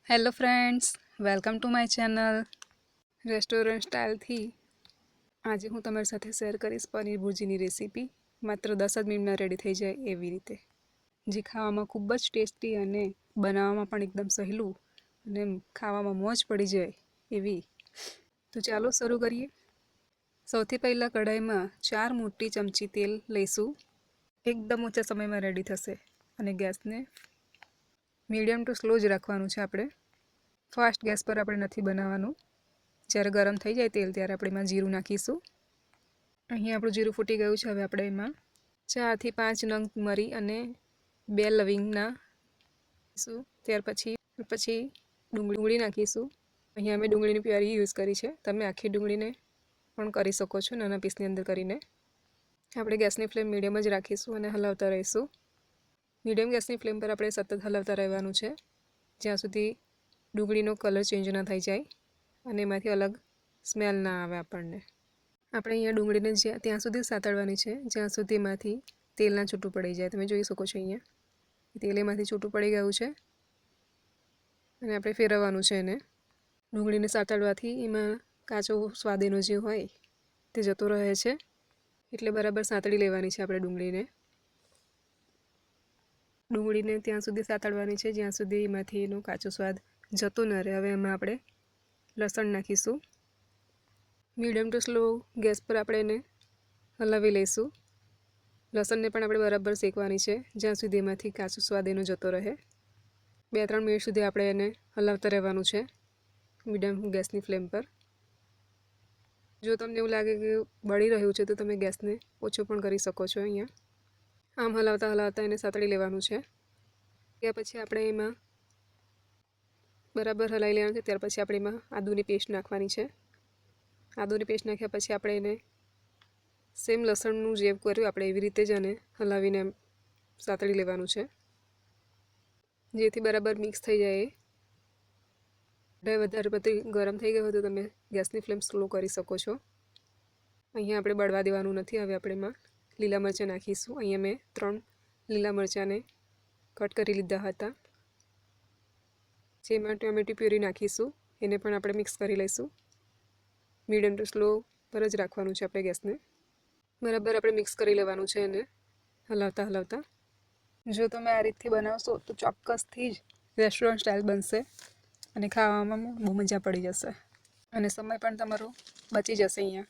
Hello friends, welcome to my channel restaurant સ્ટાઇલથી. આજે હું તમારી સાથે શેર કરીશ પનીર ભુરજીની રેસીપી. માત્ર 10 જ મિનિટમાં રેડી થઈ જાય એવી રીતે, જે ખાવામાં ખૂબ જ ટેસ્ટી અને બનાવવામાં પણ એકદમ સહેલું અને ખાવામાં મોજ પડી જાય એવી. તો ચાલો શરૂ કરીએ. સૌથી પહેલાં કઢાઈમાં 4 મોટી ચમચી તેલ લઈશું. એકદમ ઓછા સમયમાં રેડી થશે અને ગેસને મીડિયમ ટુ સ્લો જ રાખવાનું છે. આપણે ફાસ્ટ ગેસ પર આપણે નથી બનાવવાનું. જ્યારે ગરમ થઈ જાય તેલ ત્યારે આપણે એમાં જીરું નાખીશું. અહીં આપણું જીરું ફૂટી ગયું છે. હવે આપણે એમાં 4 થી 5 નંગ મરી અને 2 લવિંગ નાખીશું. ત્યાર પછી ડુંગળી નાખીશું. અહીં અમે ડુંગળીની પ્યારી યુઝ કરી છે. તમે આખી ડુંગળીને પણ કરી શકો છો નાના પીસની અંદર કરીને. આપણે ગેસની ફ્લેમ મીડિયમ જ રાખીશું અને હલાવતા રહીશું. મીડિયમ ગેસની ફ્લેમ પર આપણે સતત હલાવતા રહેવાનું છે, જ્યાં સુધી ડુંગળીનો કલર ચેન્જ ના થઈ જાય અને એમાંથી અલગ સ્મેલ ના આવે આપણને. આપણે અહીંયા ડુંગળીને ત્યાં સુધી સાતળવાની છે જ્યાં સુધી એમાંથી તેલ ના છૂટું પડી જાય. તમે જોઈ શકો છો અહીંયા તેલ એમાંથી છૂટું પડી ગયું છે અને આપણે ફેરવવાનું છે એને. ડુંગળીને સાતળવાથી એમાં કાચો સ્વાદ એનો જે હોય તે જતો રહે છે, એટલે બરાબર સાતળી લેવાની છે આપણે ડુંગળીને ત્યાં સુધી સાતળવાની છે જ્યાં સુધી એમાંથી એનો કાચો સ્વાદ જતો ન રહે. હવે એમાં આપણે લસણ નાખીશું. મીડિયમ ટુ સ્લો ગેસ પર આપણે એને હલાવી લઈશું. લસણને પણ આપણે બરાબર શેકવાની છે જ્યાં સુધી એમાંથી કાચો સ્વાદ એનો જતો રહે. 2-3 મિનિટ સુધી આપણે એને હલાવતા રહેવાનું છે મીડિયમ ગેસની ફ્લેમ પર. જો તમને એવું લાગે કે બળી રહ્યું છે તો તમે ગેસને ઓછો પણ કરી શકો છો. અહીંયા આમ હલાવતા એને સાતળી લેવાનું છે. ત્યાર પછી આપણે એમાં બરાબર હલાવી લેવાનું છે. ત્યાર પછી આપણે એમાં આદુની પેસ્ટ નાખવાની છે. આદુની પેસ્ટ નાખ્યા પછી આપણે એને સેમ લસણનું જે કર્યું આપણે એવી રીતે જ એને હલાવીને સાતળી લેવાનું છે, જેથી બરાબર મિક્સ થઈ જાય. વધારે પડતી ગરમ થઈ ગયું હોય તો તમે ગેસની ફ્લેમ સ્લો કરી શકો છો. અહીંયા આપણે બળવા દેવાનું નથી. હવે આપણે એમાં લીલા મરચાં નાખીશું. અહીંયા મેં 3 લીલા મરચાંને કટ કરી લીધા હતા. જેમાં ટોમેટો પ્યુરી નાખીશું. એને પણ આપણે મિક્સ કરી લઈશું. મીડિયમ ટુ સ્લો પર જ રાખવાનું છે આપણે ગેસને. બરાબર આપણે મિક્સ કરી લેવાનું છે એને હલાવતા. જો તમે આ રીતથી બનાવશો તો ચોક્કસથી જ રેસ્ટોરન્ટ સ્ટાઇલ બનશે અને ખાવામાં બહુ મજા પડી જશે અને સમય પણ તમારો બચી જશે. અહીંયા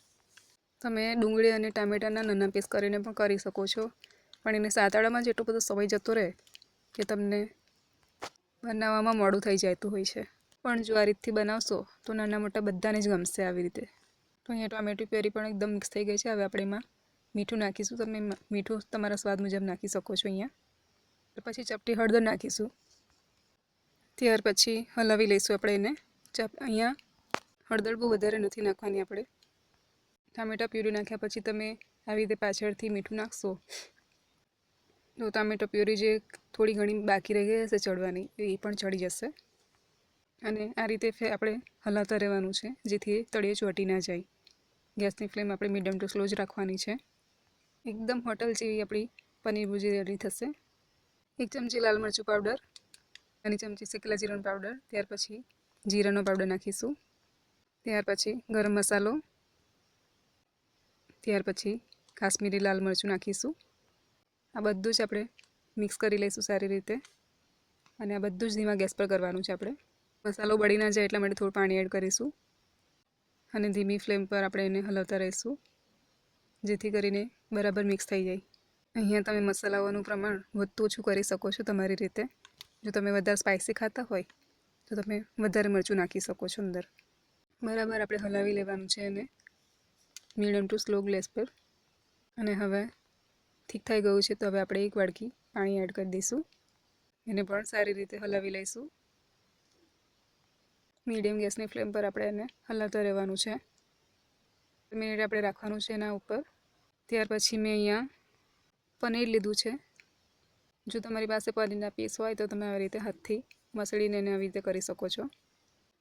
તમે ડુંગળી અને ટામેટાના નાના પીસ કરીને પણ કરી શકો છો, પણ એને સાતળવામાં જ એટલો બધો સમય જતો રહે કે તમને બનાવવામાં મોડું થઈ જતું હોય છે. પણ જો આ રીતથી બનાવશો તો નાના મોટા બધાને જ ગમશે આવી રીતે. તો અહીંયા ટોમેટો પ્યુરી પણ એકદમ મિક્સ થઈ ગઈ છે. હવે આપણે એમાં મીઠું નાખીશું. તમે મીઠું તમારા સ્વાદ મુજબ નાખી શકો છો. અહીંયા પછી ચપટી હળદર નાખીશું. ત્યાર પછી હલાવી લઈશું આપણે એને. અહીંયા હળદર બહુ વધારે નથી નાખવાની. આપણે ટામેટા પ્યુરી નાખ્યા પછી તમે આવી રીતે પાછળથી મીઠું નાખશો તો ટામેટા પ્યુરી જે થોડી ઘણી બાકી રહી ગઈ હશે ચડવાની એ પણ ચડી જશે. અને આ રીતે આપણે હલાવતા રહેવાનું છે જેથી તળિયે ચોંટી ના જાય. ગેસની ફ્લેમ આપણે મીડિયમ ટુ સ્લો જ રાખવાની છે. એકદમ હોટલ જેવી આપણી પનીર ભુરજી રેડી થશે. 1 ચમચી લાલ મરચું પાવડર, 1 ચમચી શેકેલા જીરાનો પાવડર, ત્યાર પછી જીરાનો પાવડર નાખીશું. ત્યાર પછી ગરમ મસાલો, ત્યાર પછી કાશ્મીરી લાલ મરચું નાખીશું. આ બધું જ આપણે મિક્સ કરી લઈશું સારી રીતે અને આ બધું જ ધીમા ગેસ પર કરવાનું છે. આપણે મસાલો બળી ના જાય એટલા માટે થોડું પાણી એડ કરીશું અને ધીમી ફ્લેમ પર આપણે એને હલાવતા રહીશું જેથી કરીને બરાબર મિક્સ થઈ જાય. અહીંયા તમે મસાલાઓનું પ્રમાણ વધતું ઓછું કરી શકો છો તમારી રીતે. જો તમે વધારે સ્પાઇસી ખાતા હોય તો તમે વધારે મરચું નાખી શકો છો અંદર. બરાબર આપણે હલાવી લેવાનું છે એને મીડિયમ ટુ સ્લો ગેસ પર. અને હવે ઠીક થઈ ગયું છે તો હવે આપણે 1 વાડકી પાણી એડ કરી દઈશું. એને પણ સારી રીતે હલાવી લઈશું. મીડિયમ ગેસની ફ્લેમ પર આપણે એને હલાવતા રહેવાનું છે. મિનિટ આપણે રાખવાનું છે એના ઉપર. ત્યાર પછી મેં અહીંયા પનીર લીધું છે. જો તમારી પાસે પનીરના પીસ હોય તો તમે આવી રીતે હાથથી મસળીને એને આવી રીતે કરી શકો છો.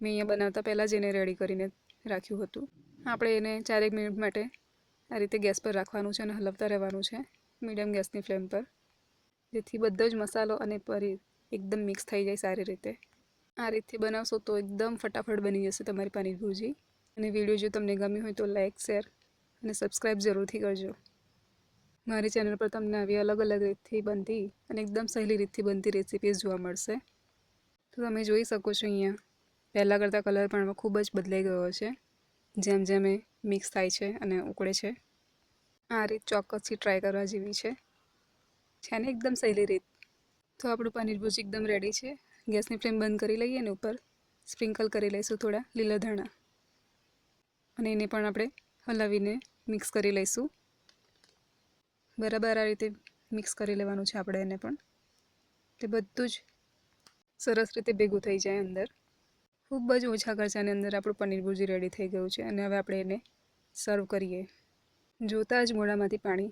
મેં અહીંયા બનાવતા પહેલાં જ એને રેડી કરીને રાખ્યું હતું. આપણે એને 4 મિનિટ માટે આ રીતે ગેસ પર રાખવાનું છે અને હલાવતા રહેવાનું છે મીડિયમ ગેસની ફ્લેમ પર, જેથી બધો જ મસાલો અને પનીર એકદમ મિક્સ થઈ જાય સારી રીતે. આ રીતથી બનાવશો તો એકદમ ફટાફટ બની જશે તમારી પનીર ભુરજી. અને વિડીયો જો તમને ગમ્યું હોય તો લાઇક, શેર અને સબસ્ક્રાઈબ જરૂરથી કરજો. મારી ચેનલ પર તમને આવી અલગ અલગ રીતથી બનતી અને એકદમ સહેલી રીતથી બનતી રેસિપીઝ જોવા મળશે. તો તમે જોઈ શકો છો અહીંયા પહેલાં કરતાં કલર પણ ખૂબ જ બદલાઈ ગયો છે જેમ જેમ એ મિક્સ થાય છે અને ઉકળે છે. આ રીત ચોક્કસથી ટ્રાય કરવા જેવી છે ને એકદમ સહેલી રીત. તો આપણું પનીર ભુજી એકદમ રેડી છે. ગેસની ફ્લેમ બંધ કરી લઈએ અને ઉપર સ્પ્રિંકલ કરી લઈશું થોડા લીલા ધાણા અને એને પણ આપણે હલાવીને મિક્સ કરી લઈશું. બરાબર આ રીતે મિક્સ કરી લેવાનું છે આપણે એને પણ. તે બધું જ સરસ રીતે ભેગું થઈ જાય અંદર. ખૂબ જ ઓછા ખર્ચાની અંદર આપણું પનીર ભુરજી રેડી થઈ ગયું છે અને હવે આપણે એને સર્વ કરીએ. જોતાં જ મોઢામાંથી પાણી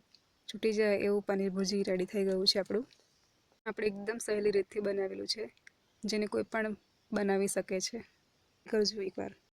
છૂટી જાય એવું પનીર ભુરજી રેડી થઈ ગયું છે આપણું. આપણે એકદમ સહેલી રીતથી બનાવેલું છે જેને કોઈ પણ બનાવી શકે છે. કરજો એકવાર.